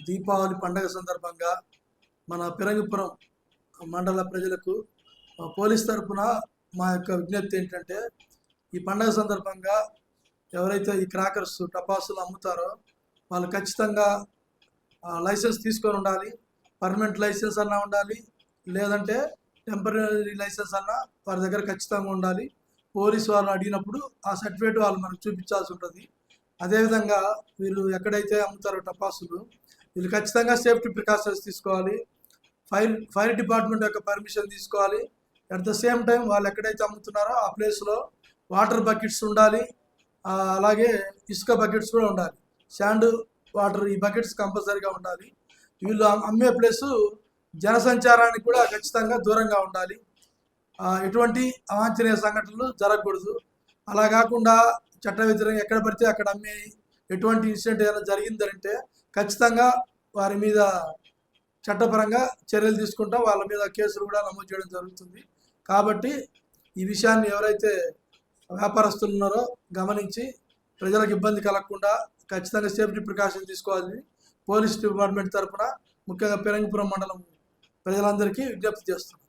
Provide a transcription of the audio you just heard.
దీపావళి పండగ సందర్భంగా మన పిరంగిపురం మండల ప్రజలకు పోలీస్ తరఫున మా యొక్క విజ్ఞప్తి ఏంటంటే, ఈ పండగ సందర్భంగా ఎవరైతే ఈ క్రాకర్స్ టపాసులు అమ్ముతారో వాళ్ళు ఖచ్చితంగా లైసెన్స్ తీసుకొని ఉండాలి. పర్మనెంట్ లైసెన్స్ అన్నా ఉండాలి, లేదంటే టెంపరీ లైసెన్స్ అన్నా వారి దగ్గర ఖచ్చితంగా ఉండాలి. పోలీసు వాళ్ళు అడిగినప్పుడు ఆ సర్టిఫికేట్ వాళ్ళు మనకు చూపించాల్సి ఉంటుంది. అదేవిధంగా వీళ్ళు ఎక్కడైతే అమ్ముతారో టపాసులు, వీళ్ళు ఖచ్చితంగా సేఫ్టీ ప్రికాషన్స్ తీసుకోవాలి. ఫైర్ డిపార్ట్మెంట్ యొక్క పర్మిషన్ తీసుకోవాలి. అట్ ద సేమ్ టైం వాళ్ళు ఎక్కడైతే అమ్ముతున్నారో ఆ ప్లేస్లో వాటర్ బకెట్స్ ఉండాలి. అలాగే ఇసుక బకెట్స్ కూడా ఉండాలి. శాండ్, వాటర్, ఈ బకెట్స్ కంపల్సరీగా ఉండాలి. వీళ్ళు అమ్మే ప్లేసు జనసంచారానికి కూడా ఖచ్చితంగా దూరంగా ఉండాలి. ఎటువంటి అవాంఛనీయ సంఘటనలు జరగకూడదు. అలా కాకుండా చట్ట వ్యతిరేకంగా ఎక్కడ పడితే అక్కడ అమ్మే ఎటువంటి ఇన్సిడెంట్ ఏదైనా జరిగిందంటే ఖచ్చితంగా వారి మీద చట్టపరంగా చర్యలు తీసుకుంటాం. వాళ్ళ మీద కేసులు కూడా నమోదు చేయడం జరుగుతుంది. కాబట్టి ఈ విషయాన్ని ఎవరైతే వ్యాపారస్తులు ఉన్నారో గమనించి ప్రజలకు ఇబ్బంది కలగకుండా ఖచ్చితంగా సేఫ్టీ ప్రికాషన్ తీసుకోవాలని పోలీస్ డిపార్ట్మెంట్ తరఫున ముఖ్యంగా పిరంగిపురం మండలం ప్రజలందరికీ విజ్ఞప్తి చేస్తున్నాం.